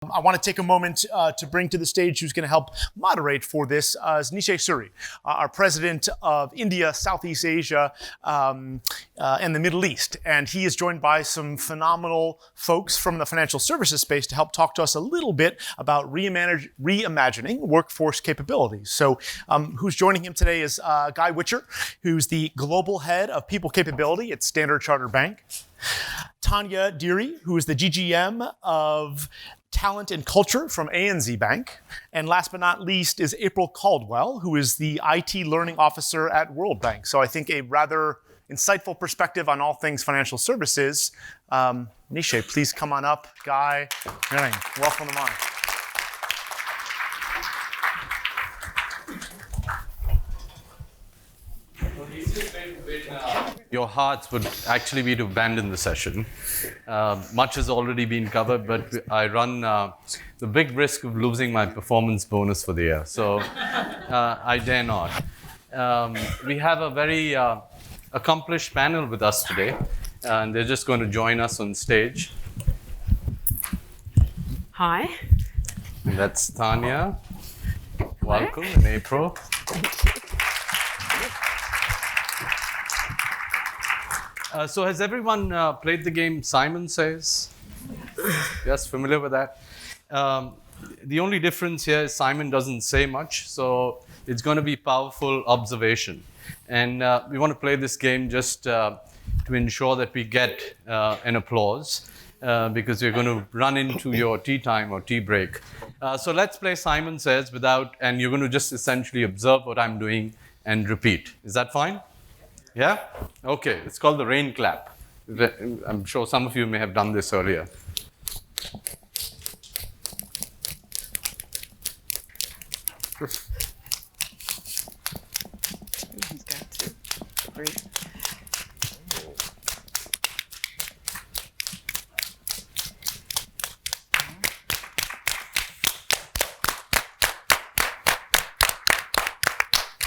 I want to take a moment to bring to the stage who's going to help moderate for this is Nishay Suri, our president of India, Southeast Asia, and the Middle East. And he is joined by some phenomenal folks from the financial services space to help talk to us a little bit about reimagining workforce capabilities. So who's joining him today is Guy Witcher, who's the global head of people capability at Standard Chartered Bank. Tanya Deary, who is the GGM of Talent and Culture from ANZ Bank. And last but not least is April Caldwell, who is the IT Learning Officer at World Bank. So I think a rather insightful perspective on all things financial services. Nishay, please come on up. Guy, welcome them on. Your hearts would actually be to abandon the session. Much has already been covered, but I run the big risk of losing my performance bonus for the year, so I dare not. We have a very accomplished panel with us today, and they're just going to join us on stage. Hi. And that's Tanya. Welcome, and April. So has everyone played the game Simon Says? Yes, familiar with that? The only difference here is Simon doesn't say much, so it's going to be powerful observation. And we want to play this game just to ensure that we get an applause, because we're going to run into your tea time or tea break. So let's play Simon Says and you're going to just essentially observe what I'm doing and repeat. Is that fine? Yeah? Okay, it's called the rain clap. I'm sure some of you may have done this earlier. He's got to breathe.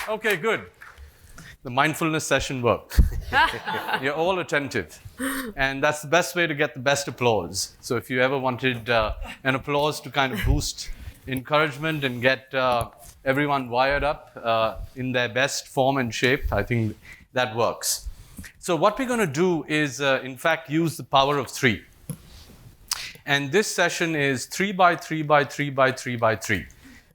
Okay, good. The mindfulness session worked. You're all attentive. And that's the best way to get the best applause. So if you ever wanted an applause to kind of boost encouragement and get everyone wired up in their best form and shape, I think that works. So what we're going to do is, in fact, use the power of 3. And this session is 3 by 3 by 3 by 3 by 3. And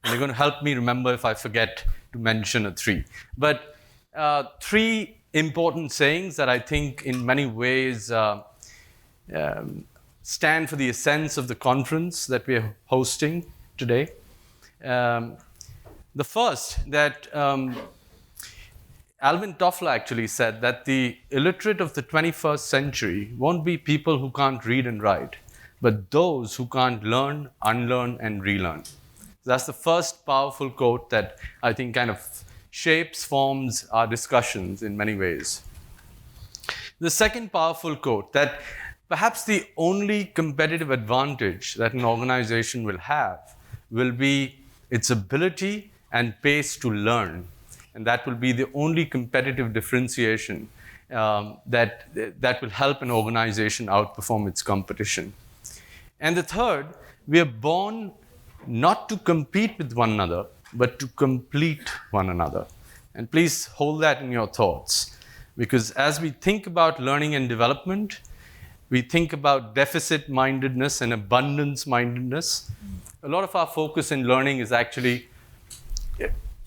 you're going to help me remember if I forget to mention a 3. But 3 important sayings that I think in many ways stand for the essence of the conference that we're hosting today. The first, that Alvin Toffler actually said that the illiterate of the 21st century won't be people who can't read and write, but those who can't learn, unlearn, and relearn. That's the first powerful quote that I think kind of shapes, forms our discussions in many ways. The second powerful quote, that perhaps the only competitive advantage that an organization will have will be its ability and pace to learn. And that will be the only competitive differentiation that will help an organization outperform its competition. And the third, we are born not to compete with one another, but to complete one another. And please hold that in your thoughts, because as we think about learning and development, we think about deficit-mindedness and abundance-mindedness. A lot of our focus in learning is actually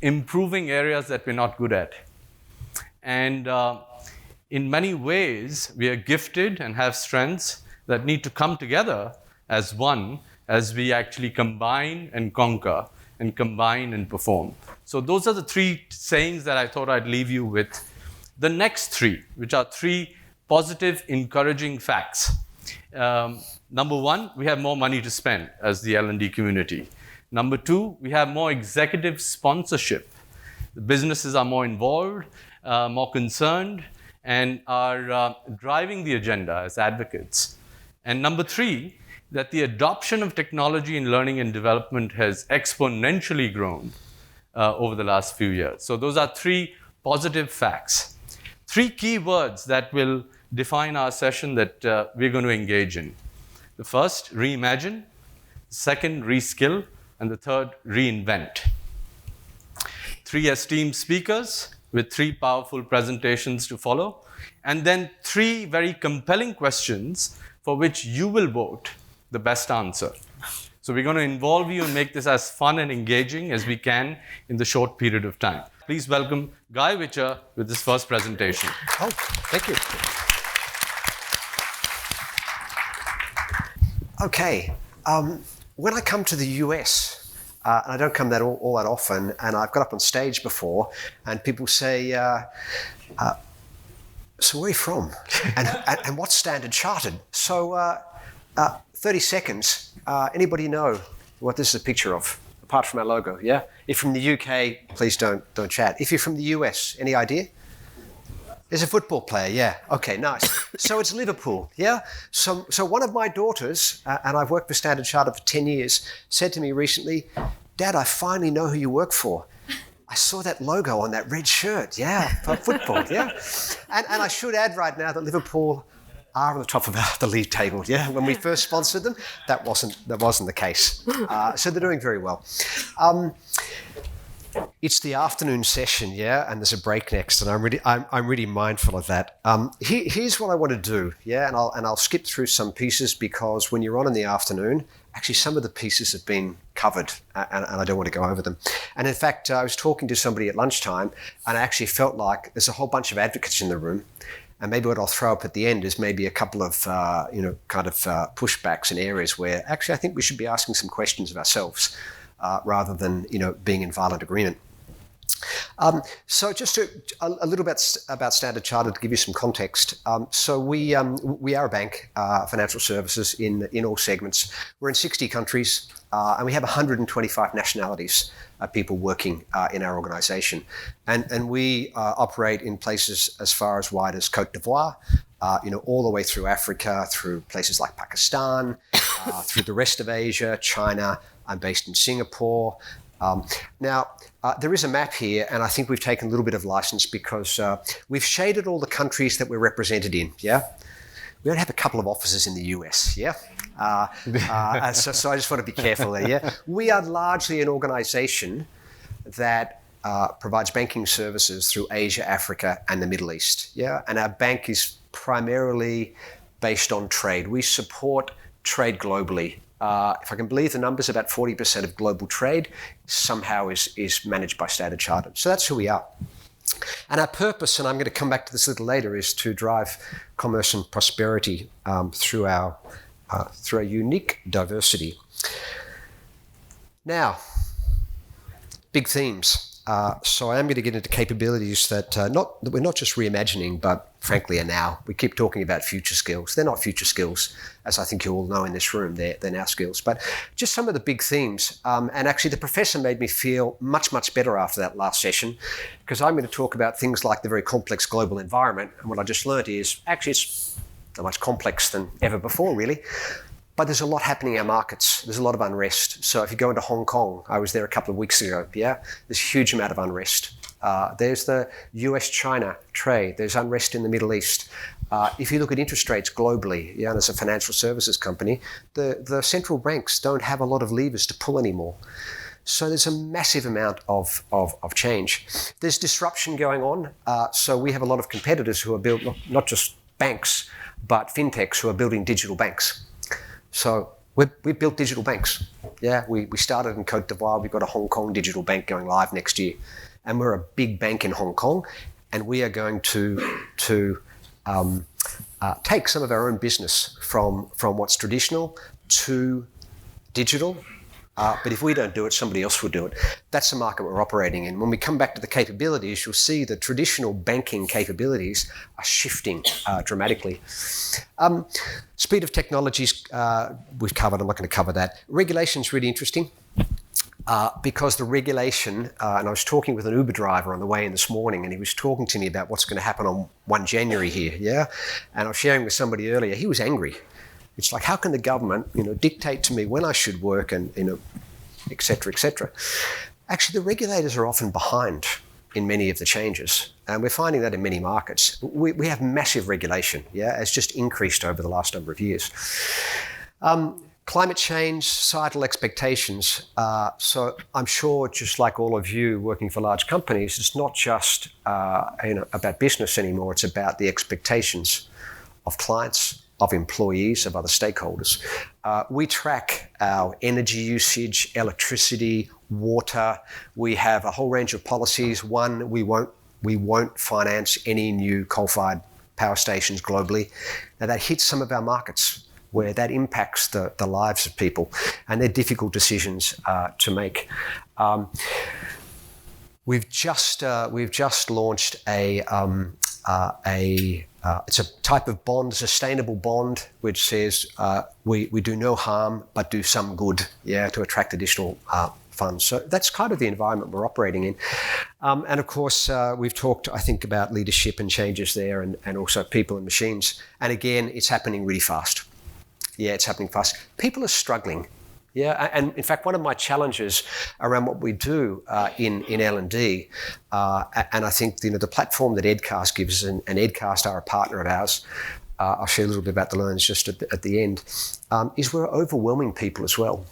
improving areas that we're not good at. And in many ways, we are gifted and have strengths that need to come together as one, as we actually combine and conquer, and combine and perform. So those are the 3 sayings that I thought I'd leave you with. The next 3, which are 3 positive, encouraging facts. Number 1, we have more money to spend as the L&D community. Number 2, we have more executive sponsorship. The businesses are more involved, more concerned, and are driving the agenda as advocates. And number 3, that the adoption of technology in learning and development has exponentially grown over the last few years. So those are 3 positive facts. 3 key words that will define our session that we're going to engage in. The first, reimagine. second, reskill, and the third, reinvent. 3 esteemed speakers with 3 powerful presentations to follow, and then 3 very compelling questions for which you will vote the best answer. So we're going to involve you and make this as fun and engaging as we can in the short period of time. Please welcome Guy Witcher with his first presentation. Oh, thank you. Okay, when I come to the US, and I don't come that all that often, and I've got up on stage before, and people say, so where are you from? And what's Standard Chartered? So 30 seconds, anybody know what this is a picture of, apart from our logo, yeah? If you're from the UK, please don't chat. If you're from the US, any idea? There's a football player, yeah. Okay, nice. So it's Liverpool, yeah? So one of my daughters, and I've worked for Standard Chartered for 10 years, said to me recently, Dad, I finally know who you work for. I saw that logo on that red shirt, yeah, for football, yeah? And I should add right now that Liverpool are on the top of the league table, yeah? When we first sponsored them, that wasn't the case. So they're doing very well. It's the afternoon session, yeah, and there's a break next, and I'm really mindful of that. Here's what I want to do, yeah, and I'll skip through some pieces because when you're on in the afternoon, actually some of the pieces have been covered, and I don't want to go over them. And in fact, I was talking to somebody at lunchtime, and I actually felt like there's a whole bunch of advocates in the room, and maybe what I'll throw up at the end is maybe a couple of pushbacks in areas where actually I think we should be asking some questions of ourselves. Rather than being in violent agreement. So just a little bit about Standard Chartered to give you some context. So we are a bank, financial services in all segments. We're in 60 countries, and we have 125 nationalities of people working in our organisation, and we operate in places as far as wide as Côte d'Ivoire. All the way through Africa, through places like Pakistan, through the rest of Asia, China. I'm based in Singapore. Now, there is a map here, and I think we've taken a little bit of license because we've shaded all the countries that we're represented in, yeah? We don't have a couple of offices in the US, yeah? So I just want to be careful there, yeah? We are largely an organisation that provides banking services through Asia, Africa, and the Middle East, yeah? And our bank is primarily based on trade. We support trade globally. If I can believe the numbers, about 40% of global trade somehow is managed by Standard Chartered. So that's who we are. And our purpose, and I'm going to come back to this a little later, is to drive commerce and prosperity through our unique diversity. Now, big themes. So I am going to get into capabilities that we're not just reimagining, but frankly are now. We keep talking about future skills. They're not future skills, as I think you all know in this room. They're now skills. But just some of the big themes. And actually, the professor made me feel much, much better after that last session, because I'm going to talk about things like the very complex global environment. And what I just learned is actually it's not much complex than ever before, really. But there's a lot happening in our markets. There's a lot of unrest. So if you go into Hong Kong, I was there a couple of weeks ago, yeah? There's a huge amount of unrest. There's the US-China trade. There's unrest in the Middle East. If you look at interest rates globally, yeah, and as a financial services company, the central banks don't have a lot of levers to pull anymore. So there's a massive amount of change. There's disruption going on. So we have a lot of competitors who are built, not just banks, but fintechs who are building digital banks. So we built digital banks. Yeah, we started in Côte d'Ivoire. We've got a Hong Kong digital bank going live next year. And we're a big bank in Hong Kong. And we are going to take some of our own business from what's traditional to digital. But if we don't do it, somebody else will do it. That's the market we're operating in. When we come back to the capabilities, you'll see the traditional banking capabilities are shifting dramatically. Speed of technologies, we've covered. I'm not going to cover that. Regulation is really interesting because the regulation, and I was talking with an Uber driver on the way in this morning, and he was talking to me about what's going to happen on 1 January here, yeah? And I was sharing with somebody earlier, he was angry. It's like, how can the government, dictate to me when I should work and, et cetera, et cetera. Actually, the regulators are often behind in many of the changes. And we're finding that in many markets. We have massive regulation, yeah, it's just increased over the last number of years. Climate change, societal expectations. So I'm sure, just like all of you working for large companies, it's not just about business anymore. It's about the expectations of clients, of employees, of other stakeholders. We track our energy usage, electricity, water. We have a whole range of policies. One, we won't finance any new coal-fired power stations globally. Now that hits some of our markets, where that impacts the lives of people, and they're difficult decisions to make. We've just launched it's a type of bond, a sustainable bond, which says we do no harm but do some good, to attract additional funds. So that's kind of the environment we're operating in. And of course, we've talked, I think, about leadership and changes there, and also people and machines. And again, it's happening really fast. Yeah, it's happening fast. People are struggling. Yeah, and in fact, one of my challenges around what we do in L&D, and I think the platform that EdCast gives, and EdCast are a partner of ours. I'll share a little bit about the learns just at the end. Is we're overwhelming people as well.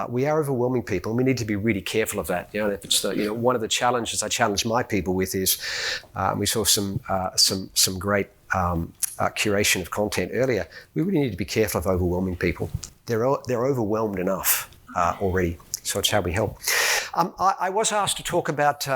We are overwhelming people, and we need to be really careful of that. If it's one of the challenges I challenge my people with is, we saw some great curation of content earlier. We really need to be careful of overwhelming people. They're overwhelmed enough already, so it's how we help. I was asked to talk about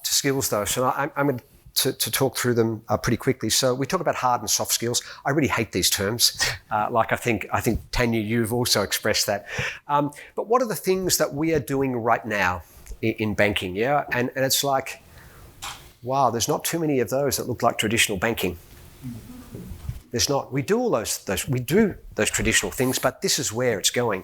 skills though, so I'm going to talk through them pretty quickly. So we talk about hard and soft skills. I really hate these terms. I think Tanya, you've also expressed that. But what are the things that we are doing right now in banking? Yeah, and it's like, wow, there's not too many of those that look like traditional banking. There's not. We do all those traditional things, but this is where it's going.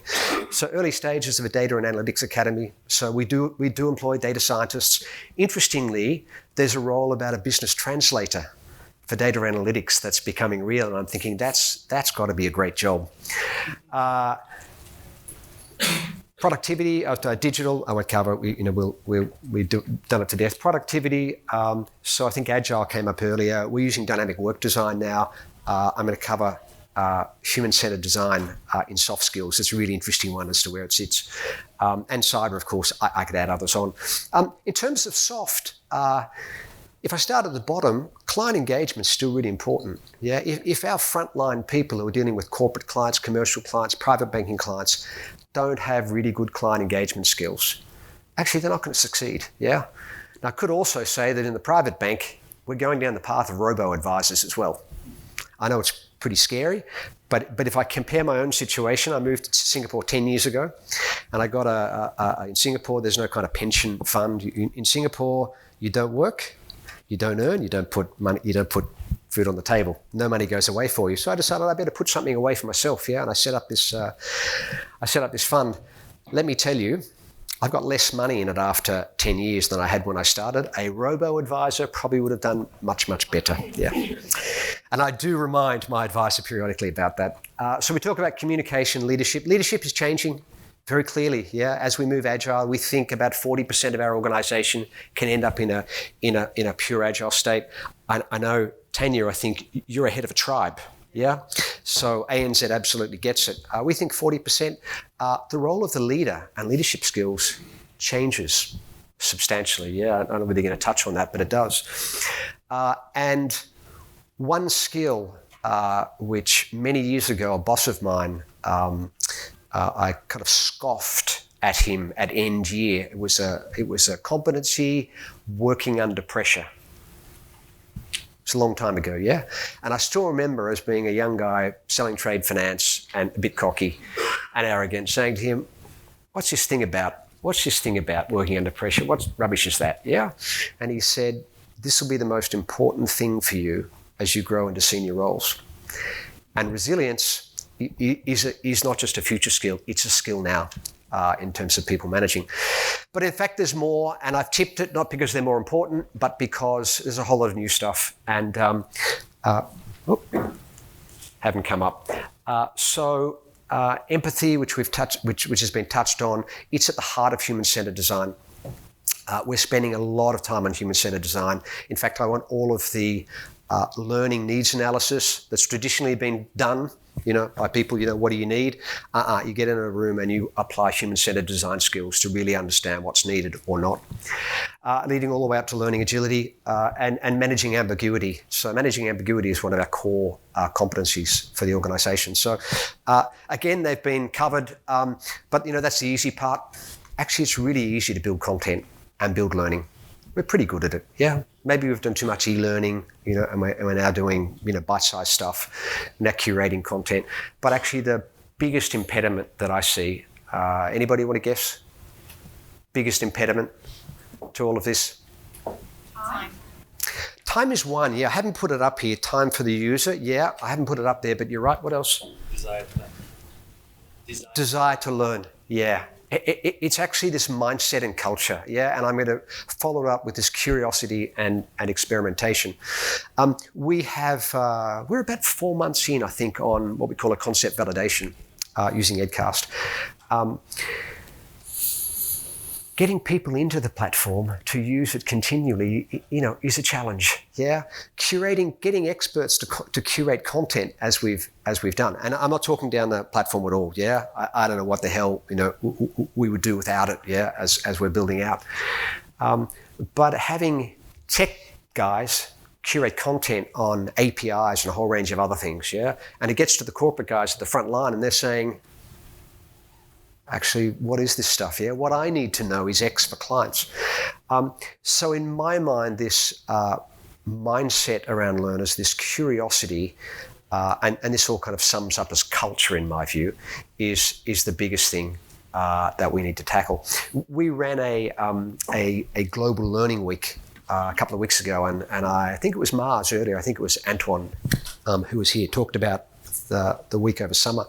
So early stages of a data and analytics academy. So we do employ data scientists. Interestingly, there's a role about a business translator for data analytics that's becoming real, and I'm thinking that's got to be a great job. Productivity, digital, I won't cover. We've done it to death. Productivity. So I think Agile came up earlier. We're using dynamic work design now. I'm going to cover human-centered design in soft skills. It's a really interesting one as to where it sits. And cyber, of course, I could add others on. In terms of soft, if I start at the bottom, client engagement is still really important. Yeah, if our frontline people who are dealing with corporate clients, commercial clients, private banking clients don't have really good client engagement skills, actually they're not going to succeed. Yeah. Now I could also say that in the private bank, we're going down the path of robo-advisors as well. I know it's pretty scary, but if I compare my own situation, I moved to Singapore 10 years ago, and I got in Singapore, there's no kind of pension fund. In Singapore, you don't work, you don't earn, you don't put money, you don't put food on the table. No money goes away for you. So I decided I better put something away for myself, and I set up this fund. Let me tell you, I've got less money in it after 10 years than I had when I started. A robo-advisor probably would have done much, much better. Yeah. And I do remind my advisor periodically about that. So we talk about communication, leadership. Leadership is changing very clearly. Yeah. As we move agile, we think about 40% of our organization can end up in a pure agile state. I know, Tanya, I think you're ahead of a tribe. Yeah, so ANZ absolutely gets it. We think 40%. The role of the leader and leadership skills changes substantially. Yeah, I don't know whether you're going to touch on that, but it does. And one skill which many years ago, a boss of mine, I kind of scoffed at him at end year. It was a competency working under pressure. It's a long time ago, yeah? And I still remember as being a young guy selling trade finance and a bit cocky and arrogant, saying to him, what's this thing about working under pressure? What rubbish is that, yeah? And he said, this will be the most important thing for you as you grow into senior roles. And resilience is not just a future skill, it's a skill now. In terms of people managing. But in fact, there's more, and I've tipped it not because they're more important, but because there's a whole lot of new stuff, and haven't come up. So empathy, which has been touched on, it's at the heart of human-centered design. We're spending a lot of time on human-centered design. In fact, I want all of the learning needs analysis that's traditionally been done by people, what do you need? You get in a room and you apply human-centered design skills to really understand what's needed or not. Leading all the way up to learning agility and managing ambiguity. So managing ambiguity is one of our core competencies for the organisation. So again, they've been covered, but that's the easy part. Actually, it's really easy to build content and build learning. We're pretty good at it. Yeah, maybe we've done too much e-learning, and we're now doing, bite-sized stuff, now curating content. But actually, the biggest impediment that I see, anybody want to guess? Biggest impediment to all of this? Time. Time is one. Yeah, I haven't put it up here. Time for the user. Yeah, I haven't put it up there, but you're right. What else? Desire to learn. Desire to learn. Yeah. It's actually this mindset and culture, yeah, and I'm going to follow it up with this curiosity and experimentation. We're about 4 months in, I think, on what we call a concept validation using EdCast. Getting people into the platform to use it continually, is a challenge. Yeah, getting experts to curate content as we've done, and I'm not talking down the platform at all. Yeah, I don't know what the hell we would do without it. Yeah, as we're building out, but having tech guys curate content on APIs and a whole range of other things. Yeah, and it gets to the corporate guys at the front line, and they're saying, actually, what is this stuff? Yeah, what I need to know is X for clients. So in my mind, this mindset around learners, this curiosity, and this all kind of sums up as culture in my view, is the biggest thing that we need to tackle. We ran a global learning week a couple of weeks ago, and I think it was Mars earlier. I think it was Antoine who was here, talked about the week over summer.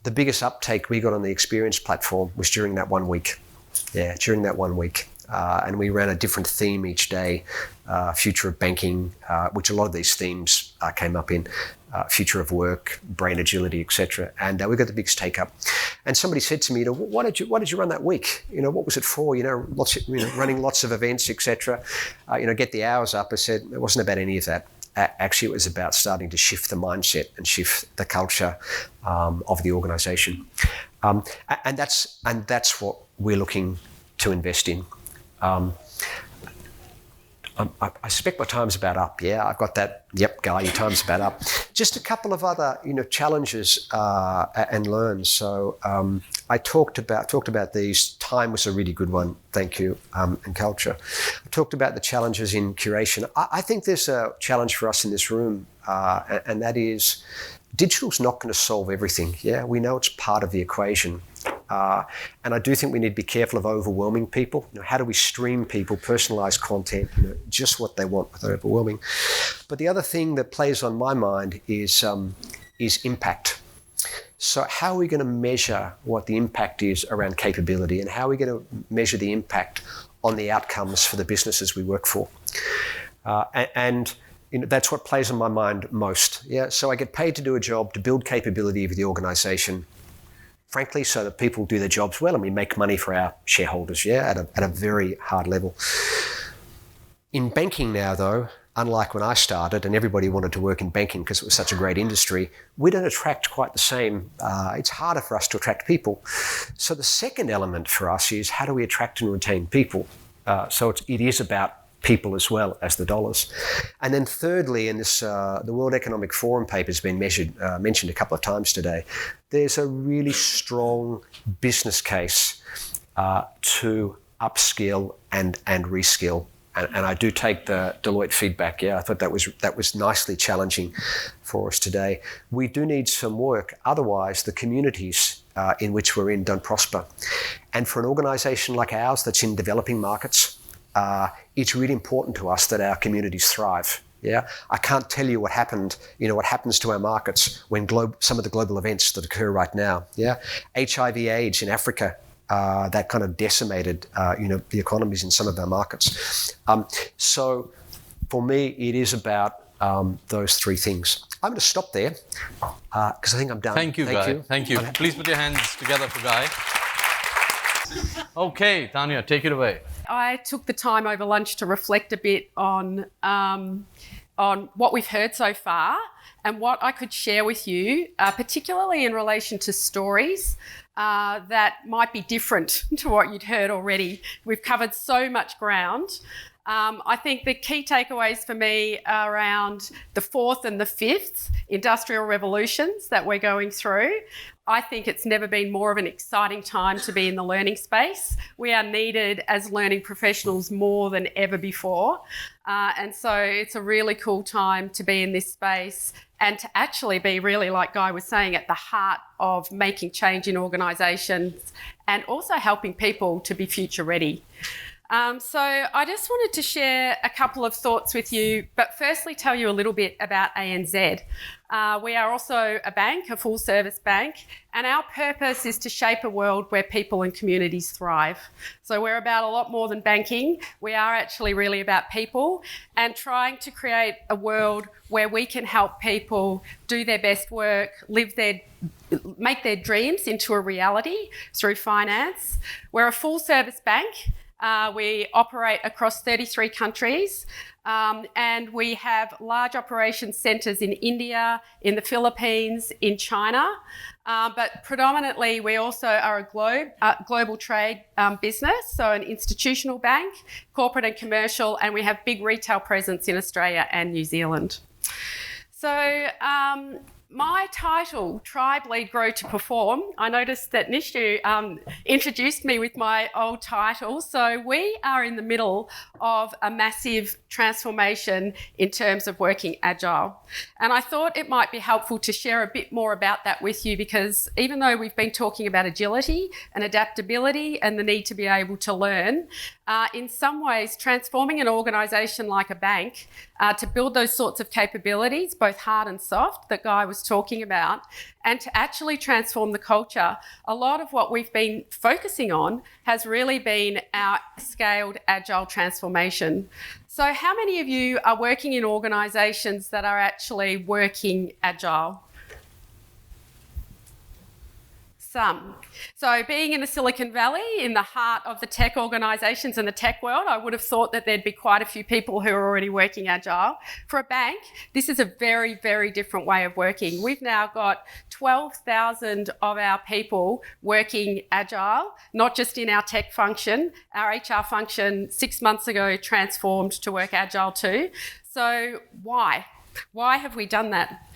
The biggest uptake we got on the experience platform was during that 1 week. Yeah, during that 1 week. And we ran a different theme each day, future of banking, which a lot of these themes came up in, future of work, brain agility, etc. And we got the biggest take up. And somebody said to me, why did you run that week? What was it for? Running lots of events, etc. Get the hours up. I said, it wasn't about any of that. Actually, it was about starting to shift the mindset and shift the culture of the organisation, and that's what we're looking to invest in. I suspect my time's about up. Yeah, I've got that. Yep, Guy, your time's about up. Just a couple of other, challenges and learns. So I talked about these. Time was a really good one. Thank you. And culture. I talked about the challenges in curation. I think there's a challenge for us in this room, and that is digital's not going to solve everything. Yeah, we know it's part of the equation. And I do think we need to be careful of overwhelming people. How do we stream people, personalize content, just what they want without overwhelming? But the other thing that plays on my mind is impact. So how are we going to measure what the impact is around capability, and how are we going to measure the impact on the outcomes for the businesses we work for? And that's what plays on my mind most. Yeah. So I get paid to do a job to build capability of the organisation, frankly, so that people do their jobs well and we make money for our shareholders, at a very hard level. In banking now, though, unlike when I started and everybody wanted to work in banking because it was such a great industry, we don't attract quite the same. It's harder for us to attract people. So the second element for us is how do we attract and retain people? So it is about people as well as the dollars. And then thirdly, in this, the World Economic Forum paper has been mentioned a couple of times today, there's a really strong business case to upskill and reskill. And I do take the Deloitte feedback. Yeah, I thought that was nicely challenging for us today. We do need some work. Otherwise, the communities in which we're in don't prosper. And for an organisation like ours that's in developing markets, it's really important to us that our communities thrive. Yeah, I can't tell you what happened. What happens to our markets when some of the global events that occur right now. Yeah, HIV/AIDS in Africa. That kind of decimated, the economies in some of our markets. So for me, it is about those three things. I'm going to stop there because I think I'm done. Thank you, Guy. Thank you. Please put your hands together for Guy. Okay, Tanya, take it away. I took the time over lunch to reflect a bit on what we've heard so far and what I could share with you, particularly in relation to stories that might be different to what you'd heard already. We've covered so much ground. I think the key takeaways for me are around the fourth and the fifth industrial revolutions that we're going through. I think it's never been more of an exciting time to be in the learning space. We are needed as learning professionals more than ever before. And so it's a really cool time to be in this space and to actually be really, like Guy was saying, at the heart of making change in organisations and also helping people to be future ready. So I just wanted to share a couple of thoughts with you, but firstly tell you a little bit about ANZ. We are also a bank, a full service bank, and our purpose is to shape a world where people and communities thrive. So we're about a lot more than banking. We are actually really about people and trying to create a world where we can help people do their best work, make their dreams into a reality through finance. We're a full service bank. We operate across 33 countries and we have large operations centres in India, in the Philippines, in China. But predominantly we also are a global trade business, so an institutional bank, corporate and commercial, and we have big retail presence in Australia and New Zealand. So my title, Tribe Lead Grow to Perform, I noticed that Nishu introduced me with my old title. So we are in the middle of a massive transformation in terms of working agile. And I thought it might be helpful to share a bit more about that with you, because even though we've been talking about agility and adaptability and the need to be able to learn, in some ways transforming an organisation like a bank to build those sorts of capabilities, both hard and soft, that Guy was talking about, and to actually transform the culture, a lot of what we've been focusing on has really been our scaled agile transformation. So how many of you are working in organisations that are actually working agile? Some. So being in the Silicon Valley, in the heart of the tech organisations and the tech world, I would have thought that there'd be quite a few people who are already working agile. For a bank, this is a very, very different way of working. We've now got 12,000 of our people working agile, not just in our tech function. Our HR function 6 months ago transformed to work agile too. So why? Why have we done that?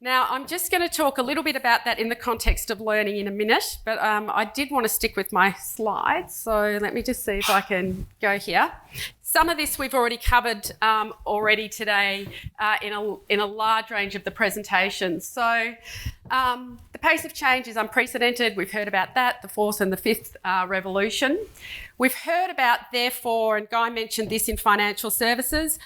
Now, I'm just going to talk a little bit about that in the context of learning in a minute, but I did want to stick with my slides. So let me just see if I can go here. Some of this we've already covered already today in a large range of the presentations. So the pace of change is unprecedented. We've heard about that, the fourth and the fifth revolution. We've heard about, therefore, and Guy mentioned this in financial services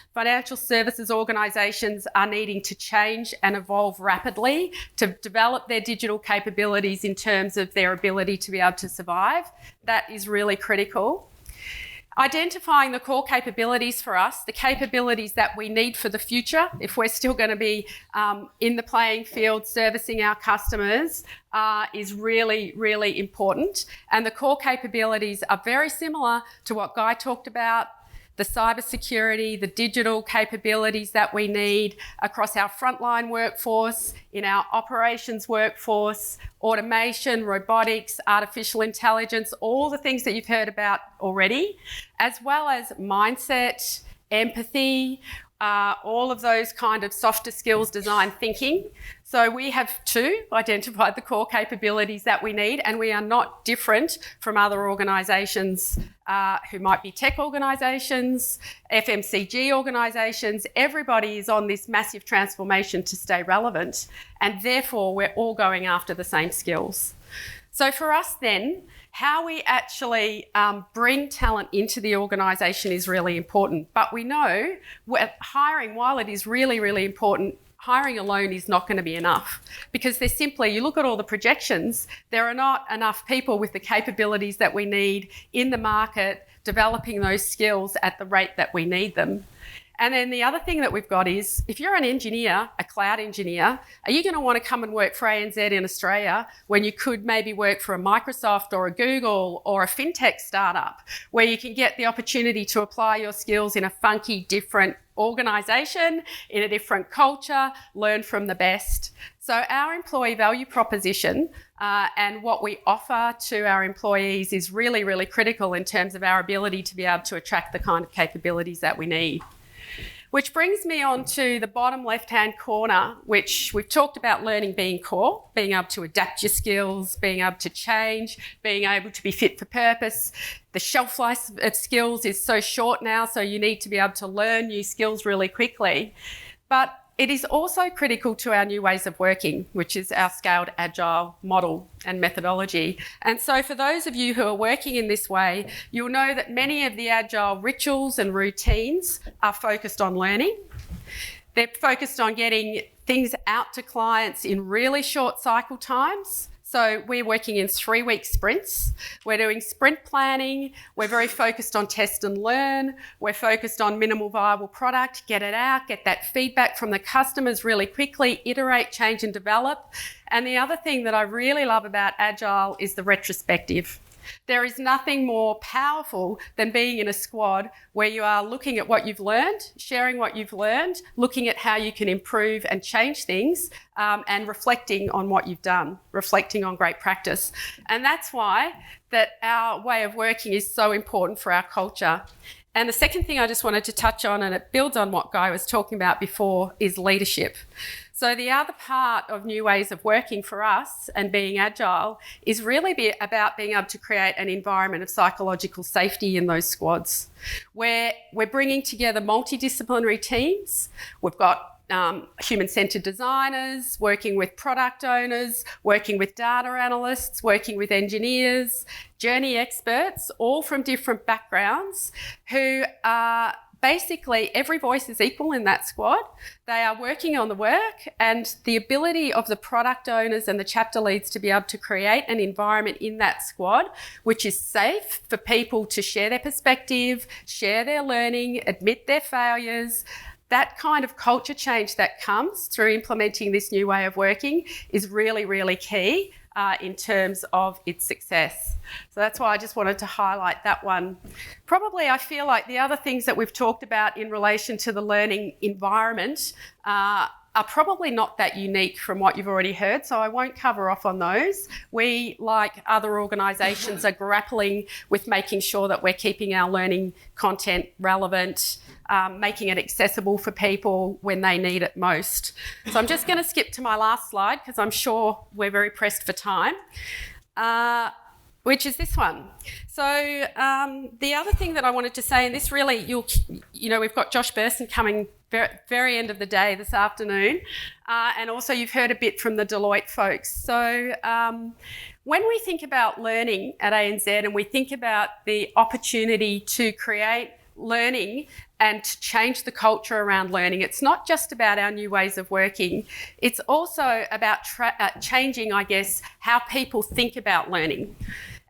organisations are needing to change and evolve rapidly to develop their digital capabilities in terms of their ability to be able to survive. That is really critical. Identifying the core capabilities for us, the capabilities that we need for the future, if we're still going to be in the playing field servicing our customers, is really, really important. And the core capabilities are very similar to what Guy talked about, the cybersecurity, the digital capabilities that we need across our frontline workforce, in our operations workforce, automation, robotics, artificial intelligence, all the things that you've heard about already, as well as mindset, empathy, all of those kind of softer skills, design thinking. So we have too identified the core capabilities that we need, and we are not different from other organisations who might be tech organisations, FMCG organisations. Everybody is on this massive transformation to stay relevant, and therefore we're all going after the same skills. So for us then, how we actually bring talent into the organisation is really important. But we know hiring, while it is really, really important, hiring alone is not going to be enough, because there's simply, you look at all the projections, there are not enough people with the capabilities that we need in the market developing those skills at the rate that we need them. And then the other thing that we've got is, if you're an engineer, a cloud engineer, are you going to want to come and work for ANZ in Australia when you could maybe work for a Microsoft or a Google or a fintech startup where you can get the opportunity to apply your skills in a funky, different organisation, in a different culture, learn from the best? So our employee value proposition and what we offer to our employees is really, really critical in terms of our ability to be able to attract the kind of capabilities that we need. Which brings me on to the bottom left-hand corner, which we've talked about learning being core, being able to adapt your skills, being able to change, being able to be fit for purpose. The shelf life of skills is so short now, so you need to be able to learn new skills really quickly. But it is also critical to our new ways of working, which is our scaled agile model and methodology. And so for those of you who are working in this way, you'll know that many of the agile rituals and routines are focused on learning. They're focused on getting things out to clients in really short cycle times. So we're working in 3-week sprints. We're doing sprint planning. We're very focused on test and learn. We're focused on minimal viable product, get it out, get that feedback from the customers really quickly, iterate, change and develop. And the other thing that I really love about Agile is the retrospective. There is nothing more powerful than being in a squad where you are looking at what you've learned, sharing what you've learned, looking at how you can improve and change things, and reflecting on what you've done, reflecting on great practice. And that's why that our way of working is so important for our culture. And the second thing I just wanted to touch on, and it builds on what Guy was talking about before, is leadership. So the other part of new ways of working for us and being agile is really about being able to create an environment of psychological safety in those squads, where we're bringing together multidisciplinary teams. We've got human-centred designers, working with product owners, working with data analysts, working with engineers, journey experts, all from different backgrounds, who are basically, every voice is equal in that squad. They are working on the work, and the ability of the product owners and the chapter leads to be able to create an environment in that squad which is safe for people to share their perspective, share their learning, admit their failures. That kind of culture change that comes through implementing this new way of working is really, really key in terms of its success. So that's why I just wanted to highlight that one. Probably I feel like the other things that we've talked about in relation to the learning environment are probably not that unique from what you've already heard, so I won't cover off on those. We, like other organisations, are grappling with making sure that we're keeping our learning content relevant, making it accessible for people when they need it most. So I'm just going to skip to my last slide because I'm sure we're very pressed for time, which is this one. So the other thing that I wanted to say, and this really, we've got Josh Burson coming very end of the day this afternoon, and also you've heard a bit from the Deloitte folks. So when we think about learning at ANZ and we think about the opportunity to create learning and to change the culture around learning, it's not just about our new ways of working. It's also about changing, I guess, how people think about learning.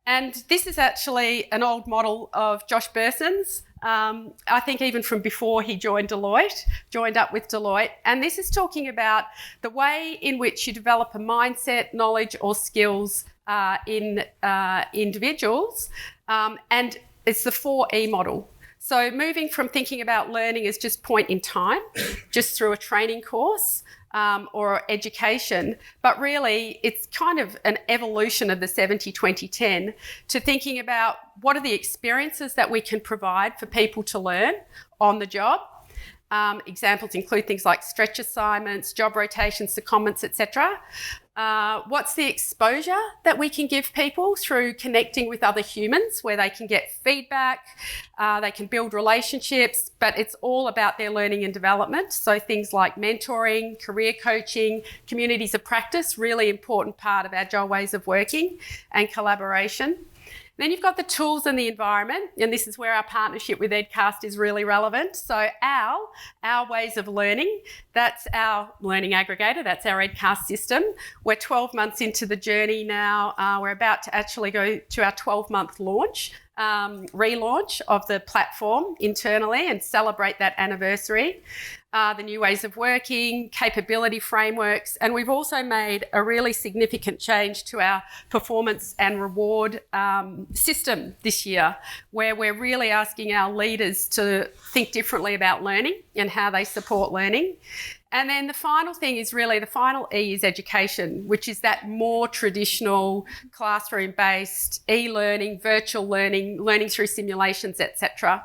And this is actually an old model of Josh Burson's. I think even from before he joined up with Deloitte. And this is talking about the way in which you develop a mindset, knowledge or skills in individuals. And it's the 4E model. So moving from thinking about learning as just point in time, just through a training course or education, but really it's kind of an evolution of the 70-20-10 to thinking about what are the experiences that we can provide for people to learn on the job. Examples include things like stretch assignments, job rotations, secondments, etc. What's the exposure that we can give people through connecting with other humans where they can get feedback, they can build relationships, but it's all about their learning and development. So things like mentoring, career coaching, communities of practice, really important part of agile ways of working and collaboration. Then you've got the tools and the environment, and this is where our partnership with EdCast is really relevant. So our ways of learning, that's our learning aggregator, that's our EdCast system. We're 12 months into the journey now. We're about to actually go to our 12-month launch, relaunch of the platform internally and celebrate that anniversary. The new ways of working, capability frameworks, and we've also made a really significant change to our performance and reward system this year, where we're really asking our leaders to think differently about learning and how they support learning. And then the final thing is really, the final E is education, which is that more traditional classroom-based e-learning, virtual learning, learning through simulations, etc.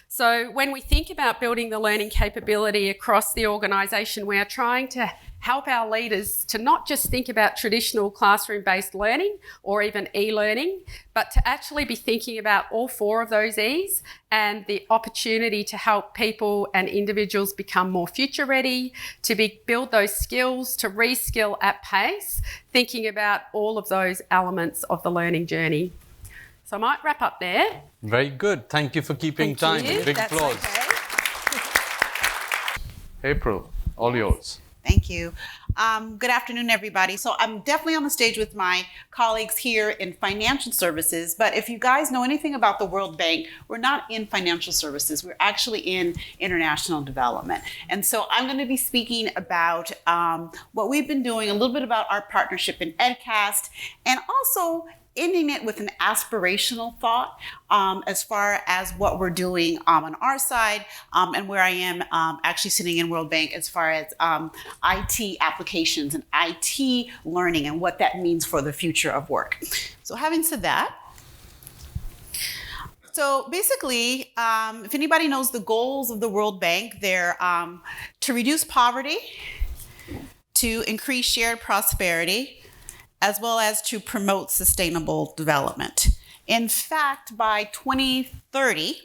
So when we think about building the learning capability across the organisation, we are trying to help our leaders to not just think about traditional classroom-based learning or even e-learning, but to actually be thinking about all four of those E's and the opportunity to help people and individuals become more future ready, to build those skills, to reskill at pace, thinking about all of those elements of the learning journey. So I might wrap up there. Very good. Thank you for keeping time. You. Big That's applause. okay. April, all yours. Thank you. Good afternoon, everybody. So I'm definitely on the stage with my colleagues here in financial services, but if you guys know anything about the World Bank, we're not in financial services. We're actually in international development. And so I'm going to be speaking about what we've been doing, a little bit about our partnership in EdCast, and also ending it with an aspirational thought as far as what we're doing on our side and where I am actually sitting in World Bank as far as IT applications and IT learning and what that means for the future of work. So having said that, so basically, if anybody knows the goals of the World Bank, they're to reduce poverty, to increase shared prosperity, as well as to promote sustainable development. In fact, by 2030,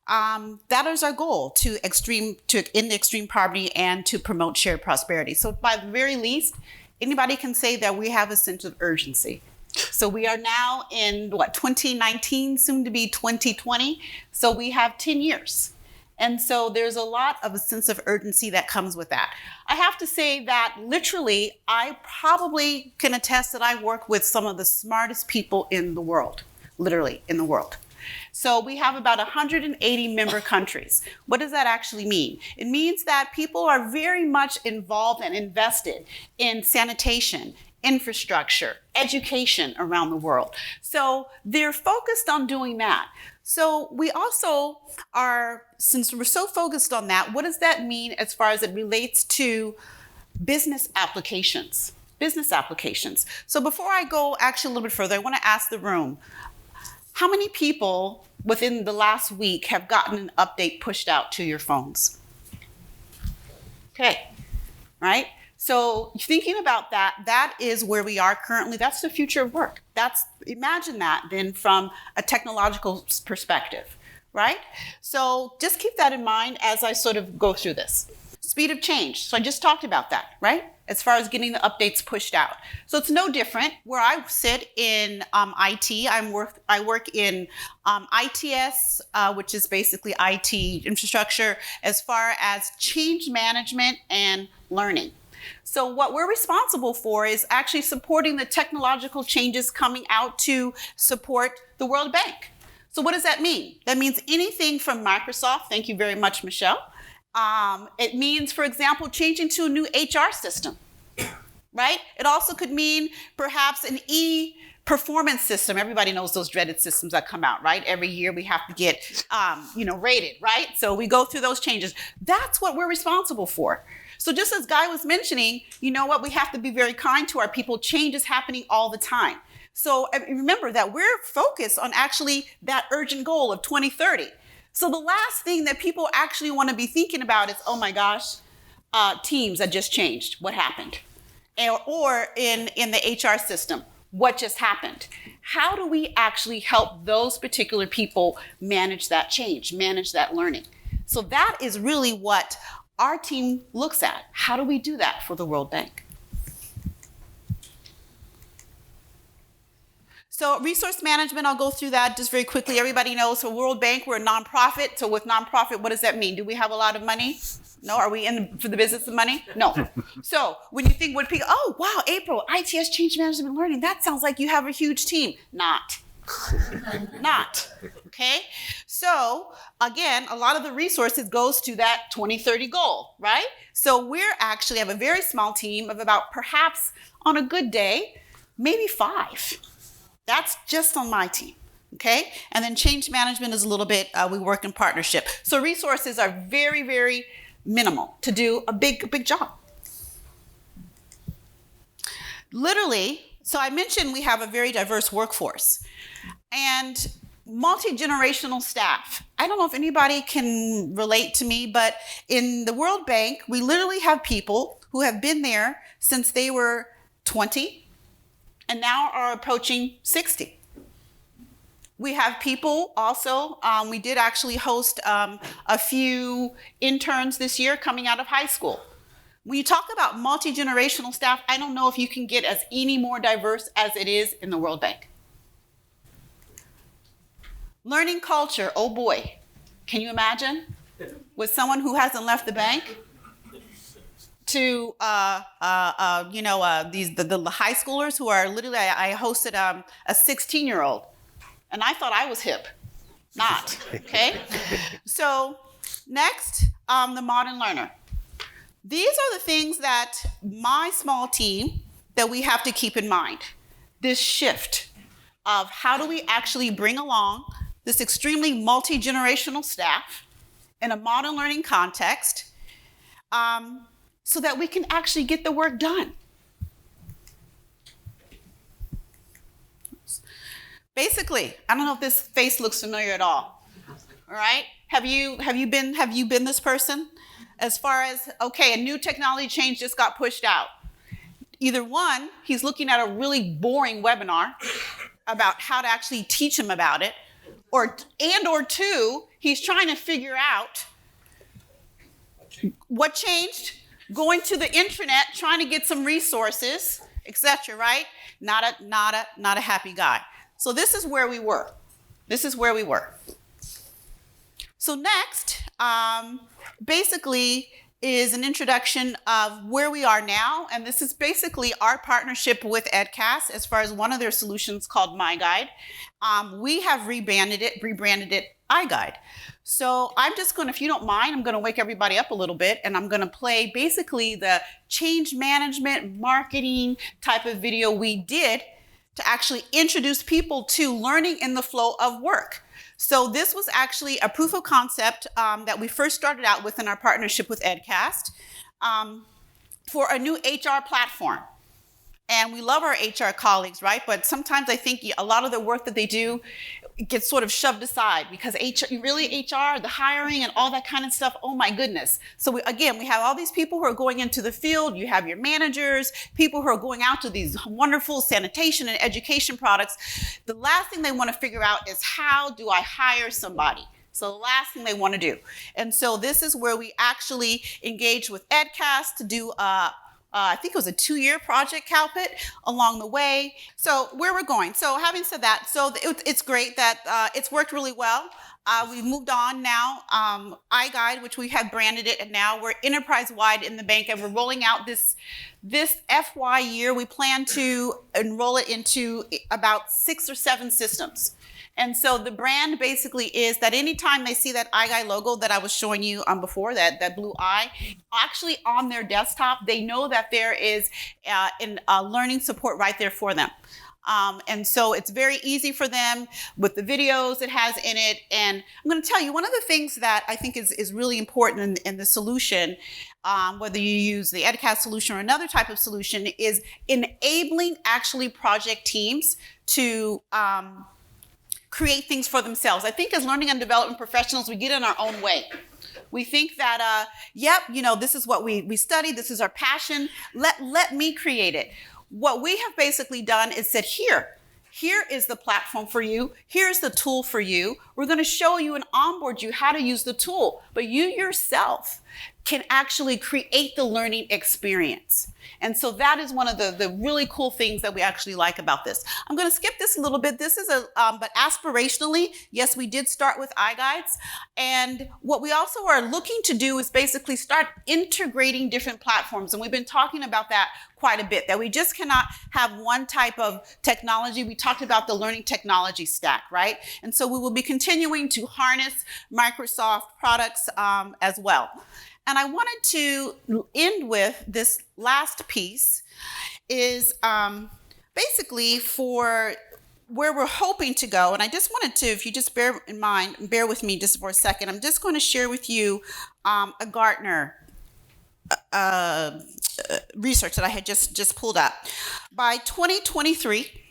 that is our goal, to end extreme poverty and to promote shared prosperity. So by the very least, anybody can say that we have a sense of urgency. So we are now in 2019, soon to be 2020. So we have 10 years. And so there's a lot of a sense of urgency that comes with that. I have to say that literally, I probably can attest that I work with some of the smartest people in the world, literally in the world. So we have about 180 member countries. What does that actually mean? It means that people are very much involved and invested in sanitation, infrastructure, education around the world. So they're focused on doing that. So we also are, since we're so focused on that, what does that mean as far as it relates to business applications? Business applications. So before I go actually a little bit further, I want to ask the room, how many people within the last week have gotten an update pushed out to your phones? Okay, right? So thinking about that, that is where we are currently. That's the future of work. Imagine that then from a technological perspective, right? So just keep that in mind as I sort of go through this. Speed of change. So I just talked about that, right? As far as getting the updates pushed out. So it's no different. Where I sit in IT, I work in ITS, which is basically IT infrastructure, as far as change management and learning. So what we're responsible for is actually supporting the technological changes coming out to support the World Bank. So what does that mean? That means anything from Microsoft, thank you very much, Michelle. It means, for example, changing to a new HR system, right? It also could mean perhaps an performance system. Everybody knows those dreaded systems that come out, right? Every year we have to get, rated, right? So we go through those changes. That's what we're responsible for. So just as Guy was mentioning, you know what? We have to be very kind to our people. Change is happening all the time. So remember that we're focused on actually that urgent goal of 2030. So the last thing that people actually want to be thinking about is, oh my gosh, teams that just changed. What happened? Or in the HR system, what just happened? How do we actually help those particular people manage that change, manage that learning? So that is really what our team looks at. How do we do that for the World Bank? So resource management, I'll go through that just very quickly. Everybody knows, so World Bank, we're a nonprofit. So with nonprofit, what does that mean? Do we have a lot of money? No. Are we for the business of money? No. So when you think, what people, oh, wow, April, ITS Change Management and Learning, that sounds like you have a huge team. Not. Not. Okay? So again, a lot of the resources goes to that 2030 goal, right? So we're actually have a very small team of about, perhaps on a good day, maybe 5. That's just on my team, okay? And then change management is a little bit, we work in partnership. So resources are very, very minimal to do a big job. Literally, so I mentioned we have a very diverse workforce and multi-generational staff. I don't know if anybody can relate to me, but in the World Bank, we literally have people who have been there since they were 20 and now are approaching 60. We have people also, we did actually host a few interns this year coming out of high school. When you talk about multi-generational staff, I don't know if you can get as any more diverse as it is in the World Bank. Learning culture, oh boy, can you imagine? With someone who hasn't left the bank to the high schoolers who are literally, I hosted a 16-year-old, and I thought I was hip. Not, okay? So next, the modern learner. These are the things that my small team that we have to keep in mind. This shift of how do we actually bring along this extremely multi-generational staff in a modern learning context so that we can actually get the work done. Basically, I don't know if this face looks familiar at all. All right? Have you been this person? As far as, okay, a new technology change just got pushed out. Either one, he's looking at a really boring webinar about how to actually teach him about it, or two, he's trying to figure out what changed, going to the intranet, trying to get some resources, etc. Right? Not a happy guy. So this is where we were. So next, basically is an introduction of where we are now, and this is basically our partnership with EdCast as far as one of their solutions called MyGuide. We have rebranded it iGuide. So I'm just going to, if you don't mind, I'm going to wake everybody up a little bit, and I'm going to play basically the change management marketing type of video we did to actually introduce people to learning in the flow of work. So this was actually a proof of concept that we first started out with in our partnership with EdCast for a new HR platform. And we love our HR colleagues, right? But sometimes I think a lot of the work that they do gets sort of shoved aside because HR, the hiring and all that kind of stuff, oh my goodness. So we have all these people who are going into the field. You have your managers, people who are going out to these wonderful sanitation and education products. The last thing they want to figure out is, how do I hire somebody? So the last thing they want to do. And so this is where we actually engage with EdCast to do I think it was a 2-year project, Calpit, along the way. So where we're going. So having said that, so it's great that it's worked really well. We've moved on now. iGuide, which we have branded it, and now we're enterprise-wide in the bank, and we're rolling out this FY year. We plan to enroll it into about 6 or 7 systems. And so the brand basically is that anytime they see that iGuide logo that I was showing you before, that blue eye, actually on their desktop, they know that there is learning support right there for them. And so it's very easy for them with the videos it has in it. And I'm going to tell you, one of the things that I think is really important in the solution, whether you use the EdCast solution or another type of solution, is enabling actually project teams to create things for themselves. I think as learning and development professionals, we get in our own way. We think that, this is what we study, this is our passion, let me create it. What we have basically done is said, here is the platform for you, here's the tool for you, we're going to show you and onboard you how to use the tool, but you yourself can actually create the learning experience. And so that is one of the really cool things that we actually like about this. I'm going to skip this a little bit. This is but aspirationally, yes, we did start with iGuides. And what we also are looking to do is basically start integrating different platforms. And we've been talking about that quite a bit, that we just cannot have one type of technology. We talked about the learning technology stack, right? And so we will be continuing to harness Microsoft products as well. And I wanted to end with this last piece is basically for where we're hoping to go. And I just wanted to, if you just bear with me just for a second, I'm just going to share with you a Gartner research that I had just pulled up. By 2023,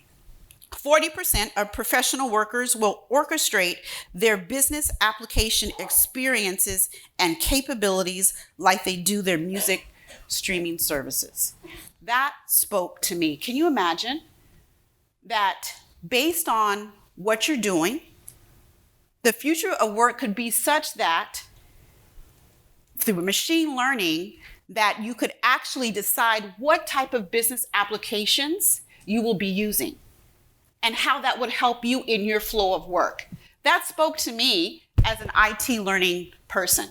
40% of professional workers will orchestrate their business application experiences and capabilities like they do their music streaming services. That spoke to me. Can you imagine that based on what you're doing, the future of work could be such that through machine learning, that you could actually decide what type of business applications you will be using and how that would help you in your flow of work. That spoke to me as an IT learning person.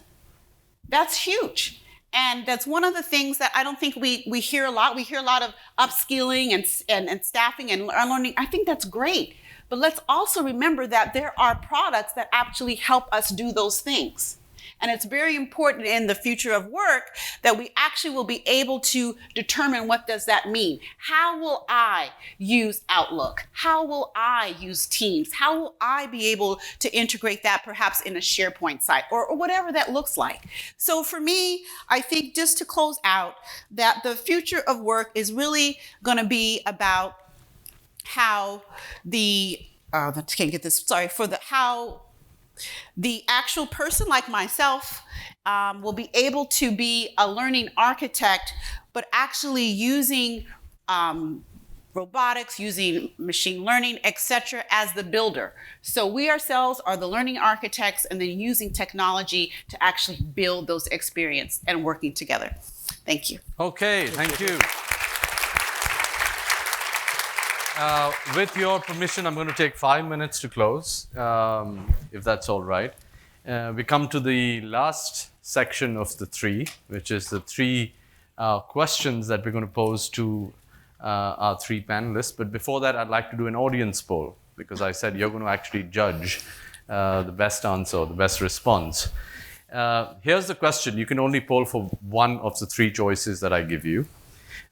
That's huge. And that's one of the things that I don't think we hear a lot. We hear a lot of upskilling and staffing and learning. I think that's great. But let's also remember that there are products that actually help us do those things. And it's very important in the future of work that we actually will be able to determine what does that mean. How will I use Outlook? How will I use Teams? How will I be able to integrate that perhaps in a SharePoint site or whatever that looks like? So for me, I think just to close out that the future of work is really going to be about how how the actual person like myself will be able to be a learning architect, but actually using robotics, using machine learning, etc., as the builder. So we ourselves are the learning architects and then using technology to actually build those experiences and working together. Thank you. Okay, thank you. With your permission, I'm going to take 5 minutes to close, if that's all right. We come to the last section of the three, which is the three questions that we're going to pose to our three panelists. But before that, I'd like to do an audience poll, because I said you're going to actually judge the best answer, or the best response. Here's the question. You can only poll for one of the three choices that I give you.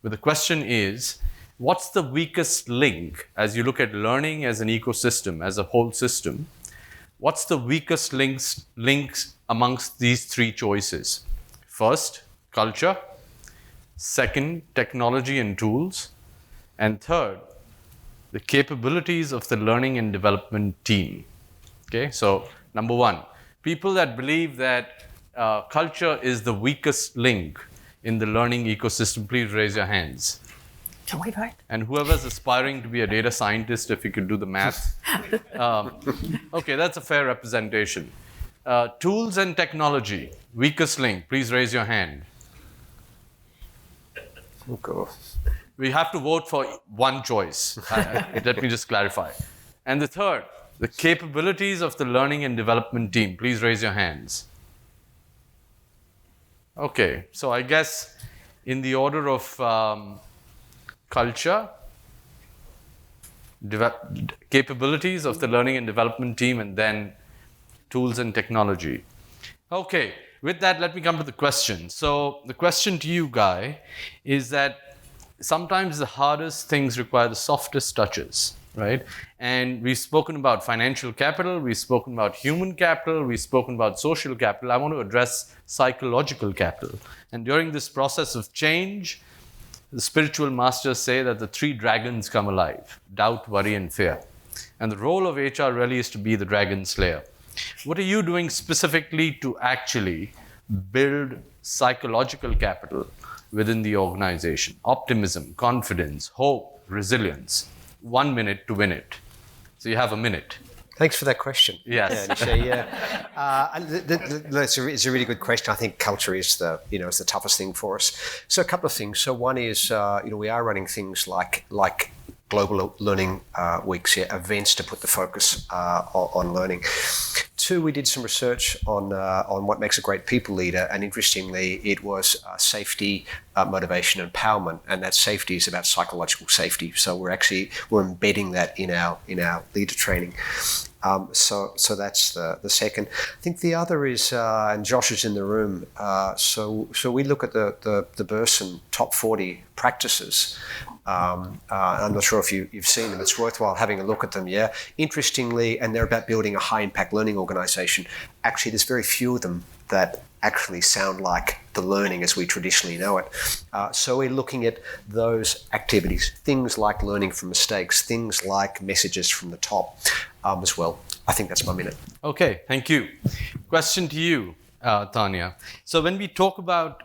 But the question is, what's the weakest link as you look at learning as an ecosystem, as a whole system? What's the weakest links amongst these three choices? First, culture. Second, technology and tools. And third, the capabilities of the learning and development team. Okay, so number one, people that believe that culture is the weakest link in the learning ecosystem, please raise your hands. Can we vote? And whoever's aspiring to be a data scientist, if you could do the math. Okay, that's a fair representation. Tools and technology, weakest link, please raise your hand. Okay. We have to vote for one choice. Let me just clarify. And the third, the capabilities of the learning and development team, please raise your hands. Okay, so I guess in the order of culture, capabilities of the learning and development team, and then tools and technology. Okay, with that, let me come to the question. So the question to you, Guy, is that sometimes the hardest things require the softest touches, right? And we've spoken about financial capital, we've spoken about human capital, we've spoken about social capital. I want to address psychological capital. And during this process of change, the spiritual masters say that the three dragons come alive: doubt, worry, and fear. And the role of HR really is to be the dragon slayer. What are you doing specifically to actually build psychological capital within the organization? Optimism, confidence, hope, resilience. 1 minute to win it. So you have a minute. Thanks for that question. Yes. Yeah, Nisha, it's a really good question. I think culture is is the toughest thing for us. So a couple of things. So one is, we are running things like global learning weeks, events to put the focus on learning. Two, we did some research on what makes a great people leader, and interestingly, it was safety, motivation, and empowerment, and that safety is about psychological safety. So we're embedding that in our leader training. So that's the second. I think the other is, and Josh is in the room. So we look at the Burson top 40 practices. I'm not sure if you've seen them. It's worthwhile having a look at them. Yeah, interestingly, and they're about building a high impact learning organization. Actually, there's very few of them that actually sound like the learning as we traditionally know it. So we're looking at those activities, things like learning from mistakes, things like messages from the top as well. I think that's my minute. Okay, thank you. Question to you, Tanya. So when we talk about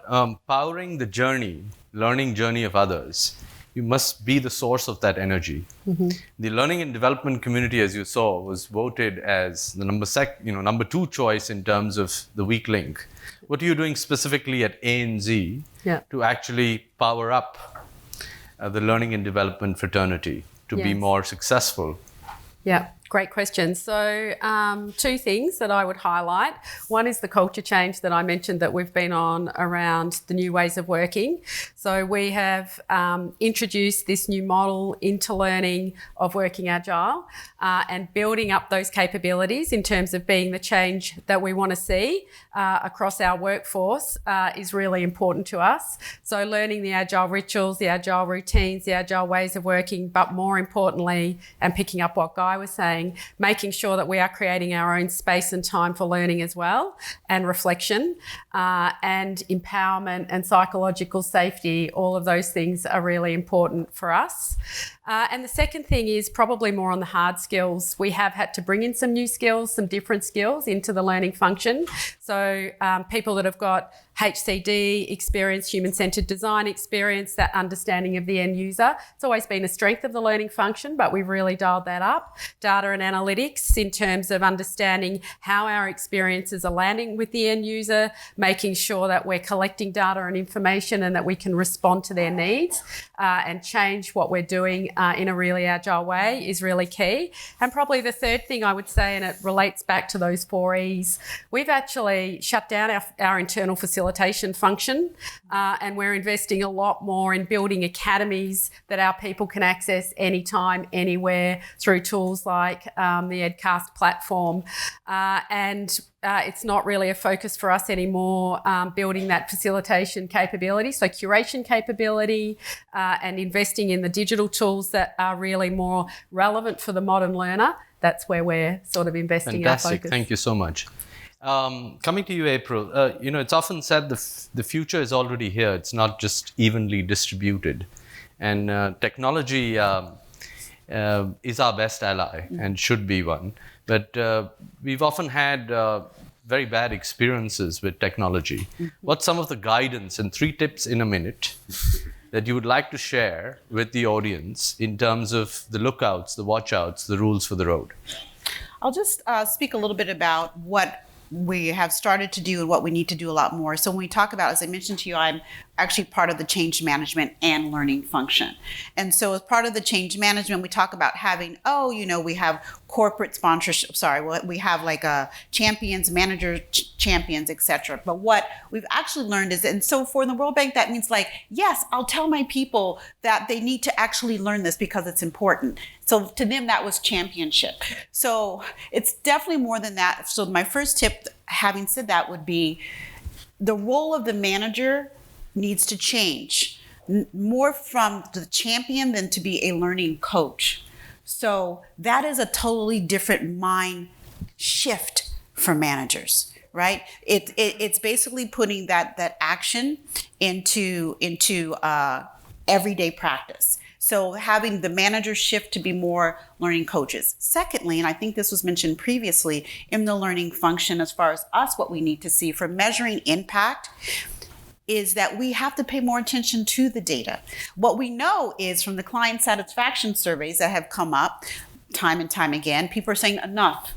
powering the learning journey of others, you must be the source of that energy. Mm-hmm. The learning and development community, as you saw, was voted as the number 2 choice in terms of the weak link. What are you doing specifically at ANZ to actually power up the learning and development fraternity to be more successful? Yeah, great question. So 2 things that I would highlight. One is the culture change that I mentioned that we've been on around the new ways of working. So we have introduced this new model into learning of working agile and building up those capabilities in terms of being the change that we want to see across our workforce is really important to us. So learning the agile rituals, the agile routines, the agile ways of working, but more importantly, and picking up what Guy was saying, making sure that we are creating our own space and time for learning as well, and reflection, and empowerment and psychological safety. All of those things are really important for us. And the second thing is probably more on the hard skills. We have had to bring in some new skills, some different skills into the learning function. So people that have got HCD experience, human-centered design experience, that understanding of the end user. It's always been a strength of the learning function, but we've really dialed that up. Data and analytics in terms of understanding how our experiences are landing with the end user, making sure that we're collecting data and information and that we can respond to their needs and change what we're doing in a really agile way is really key. And probably the third thing I would say, and it relates back to those 4 E's, we've actually shut down our internal facilitation function and we're investing a lot more in building academies that our people can access anytime, anywhere through tools like the EdCast platform. It's not really a focus for us anymore, building that facilitation capability, so curation capability and investing in the digital tools that are really more relevant for the modern learner. That's where we're sort of investing our focus. Thank you so much. Coming to you, April, it's often said the future is already here. It's not just evenly distributed. And technology is our best ally and should be one. But we've often had very bad experiences with technology. What's some of the guidance and 3 tips in a minute that you would like to share with the audience in terms of the lookouts, the watchouts, the rules for the road? I'll just speak a little bit about what we have started to do and what we need to do a lot more. So when we talk about, as I mentioned to you, I'm actually part of the change management and learning function. And so as part of the change management, we talk about having, we have corporate sponsorship, we have like champions, manager champions, etc. But what we've actually learned is, and so for the World Bank, that means like, yes, I'll tell my people that they need to actually learn this because it's important. So to them, that was championship. So it's definitely more than that. So my first tip, having said that, would be the role of the manager needs to change more from the champion than to be a learning coach. So that is a totally different mind shift for managers, right? It's basically putting that action into everyday practice. So having the manager shift to be more learning coaches. Secondly, and I think this was mentioned previously in the learning function as far as us, what we need to see for measuring impact is that we have to pay more attention to the data. What we know is from the client satisfaction surveys that have come up, time and time again. People are saying, enough.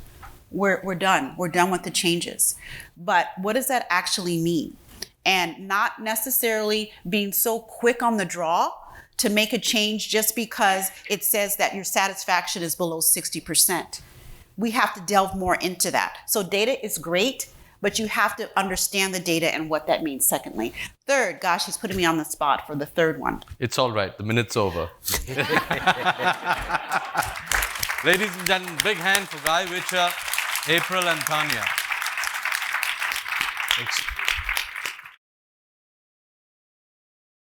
We're done. We're done with the changes. But what does that actually mean? And not necessarily being so quick on the draw to make a change just because it says that your satisfaction is below 60%. We have to delve more into that. So data is great, but you have to understand the data and what that means, secondly. Third, gosh, he's putting me on the spot for the third one. It's all right. The minute's over. Ladies and gentlemen, big hand for Guy Witcher, April and Tanya.